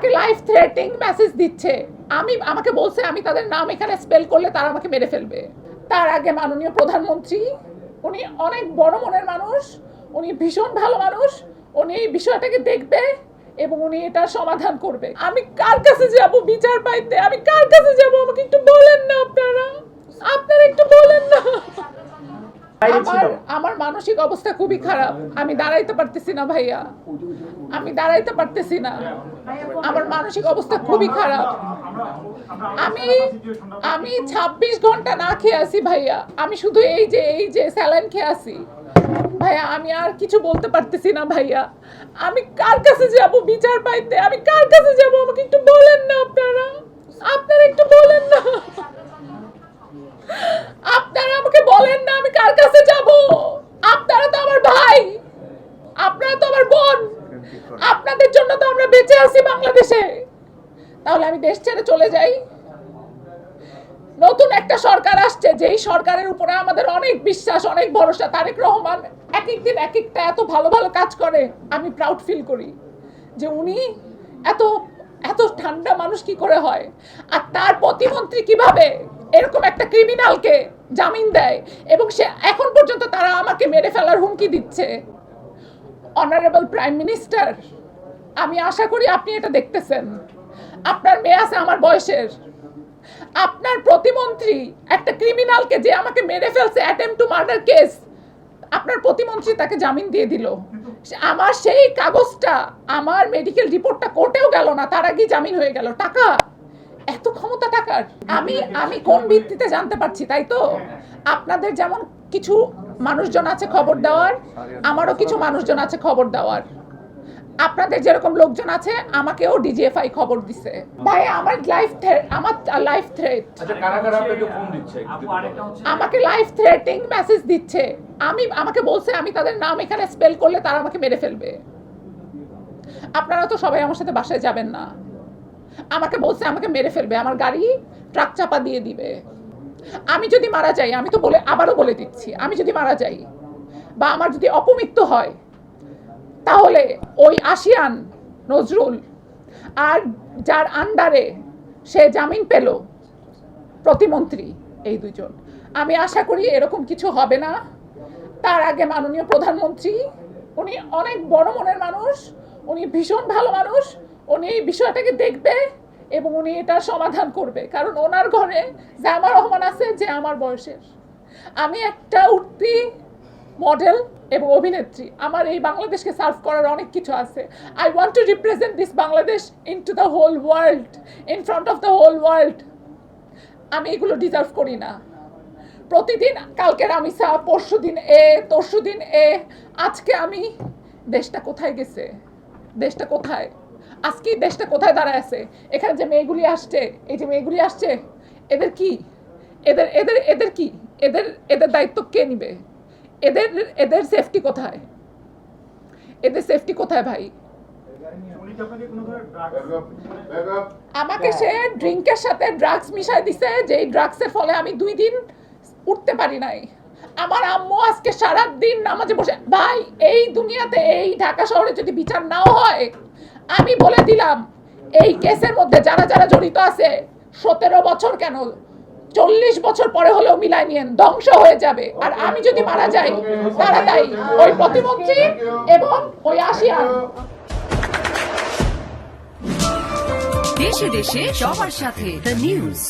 আমাকে life threatening message দিচ্ছে। আমাকে বলছে আমি তাদের নাম এখানে স্পেল করলে তারা আমাকে মেরে ফেলবে। তার আগে মাননীয় প্রধানমন্ত্রী, উনি অনেক বড় মনের মানুষ, উনি ভীষণ ভালো মানুষ, উনি এই বিষয়টাকে দেখবে এবং উনি এটা সমাধান করবে। আমি কার কাছে যাব বিচার পাইতে? আমি কার কাছে যাব? আমাকে একটু বলেন না আপনারা একটু বলেন না। আমার মানসিক অবস্থা খুবই খারাপ। আমি দাঁড়াইতে পারতেছি না ভাইয়া, আমি দাঁড়াইতে পারতেছি না। আমার মানসিক অবস্থা খুবই খারাপ। আমি 26 ঘন্টা না খেয়ে আছি ভাইয়া। আমি শুধু এই যে স্যালাইন খেয়ে আছি ভাইয়া। আমি আর কিছু বলতে পারতেছি না ভাইয়া। আমি কার কাছে যাব বিচার পাইতে? আমি কার কাছে যাব? আমাকে একটু বলেন না আপনারা একটু বলেন না। আপনারা আমাকে বলেন না আমি কার কাছে যাব? আপনারা তো আমার ভাই, আপনারা তো আমার বোন, আপনাদের জন্য তো আমরা বেঁচে আছি বাংলাদেশে। তাহলে আমি দেশ ছেড়ে চলে যাই? নতুন একটা সরকার আসছে, যেই সরকারের উপরে আমাদের অনেক বিশ্বাস, অনেক ভরসা। তারেক রহমান এক একদিন এক একটা এত ভালো ভালো কাজ করে, আমি প্রাউড ফিল করি যে উনি এত এত ঠান্ডা মানুষ কি করে হয়। আর তার প্রতিমন্ত্রী কিভাবে এরকম একটা ক্রিমিনালকে জামিন দেয় এবং সে এখন পর্যন্ত তারা আমাকে মেরে ফেলার হুমকি দিচ্ছে। অনারেবল প্রাইম মিনিস্টার, আমি আশা করি আপনি এটা দেখতেছেন। আপনার মেয়ে আছে আমার বয়সের, আপনার প্রতিমন্ত্রী একটা ক্রিমিনালকে যে আমাকে মেরে ফেলছে, অ্যাটেম্পট টু মার্ডার কেস, আপনার প্রতিমন্ত্রী তাকে জামিন দিয়ে দিল। আমার সেই কাগজটা, আমার মেডিকেল রিপোর্টটা কোর্টেও গেল না, তার আগেই জামিন হয়ে গেল। টাকা, এত ক্ষমতা টাকার। আমি কোন ভিত্তিতে জানতে পারছি? তাই তো আপনাদের যেমন কিছু মানুষজন আছে খবর দেওয়ার, আমারও কিছু মানুষজন আছে খবর দেওয়ার। আপনাদের যেরকম লোকজন আছে, আমাকেও ডিজিএফআই খবর দিছে। ভাই আমার লাইফ থ্রেট। আচ্ছা, কারা কারা আপনাকে ফোন দিচ্ছে? আমাকে লাইফ থ্রেটিং মেসেজ দিচ্ছে। আমাকে বলছে আমি তাদের নাম এখানে স্পেল করলে তারা আমাকে মেরে ফেলবে। আপনারা তো সবাই আমার সাথে বাসায় যাবেন না। আমাকে বলছে আমাকে মেরে ফেলবে, আমার গাড়ি ট্রাক চাপা দিয়ে দিবে। আমি যদি মারা যাই, আমি তো আবারও বলে দিচ্ছি, আমি যদি মারা যাই বা আমার যদি অপমৃত্যু হয়, তাহলে ওই আশিয়ান নজরুল আর যার আন্ডারে সে জামিন পেল প্রতিমন্ত্রী, এই দুজন, আমি আশা করি এরকম কিছু হবে না। তার আগে মাননীয় প্রধানমন্ত্রী, উনি অনেক বড় মনের মানুষ, উনি ভীষণ ভালো মানুষ, উনি এই বিষয়টাকে দেখবে এবং উনি এটা সমাধান করবে। কারণ ওনার ঘরে জামা রহমান আছে যে আমার বয়সের। আমি একটা উঠতি মডেল এবং অভিনেত্রী। আমার এই বাংলাদেশকে সার্ভ করার অনেক কিছু আছে। I want to represent this Bangladesh in to the whole world, in front of the whole world. আমি এগুলো ডিজার্ভ করি না। প্রতিদিন কালকের আমি পরশুদিন তরশুদিন আজকে আমি, দেশটা কোথায় গেছে? দেশটা কোথায়? আজকে দেশটা কোথায় দাঁড়ায় আছে? এখানে যে মেয়েগুলি আসছে, এই যে মেয়েগুলি আসছে, এদের কি? এদের এদের এদের কি? এদের দায়িত্ব কে নিবে? এদের সেফটি কোথায়? এদের সেফটি কোথায় ভাই? আমাকে সে ড্রিঙ্কের সাথে ড্রাগস মিশাই দিছে, যেই ড্রাগসের ফলে আমি 2 দিন উঠতে পারি নাই। আমার আম্মু আজকে সারা দিন নামাজে বসে। ভাই, এই দুনিয়াতে, এই ঢাকা শহরে যদি বিচার নাও হয়, আমি বলে দিলাম এই কেসের মধ্যে যারা যারা জড়িত আছে, 17 বছর কেন 40 বছর পরে হলেও মিলাই নিয়েন, ধ্বংস হয়ে যাবে। আর আমি যদি মারা যাই, তারা দায়ী ওই প্রতিমন্ত্রী এবং ওই আশিয়ান। দেশে দেশে সবার সাথে দ্য নিউজ।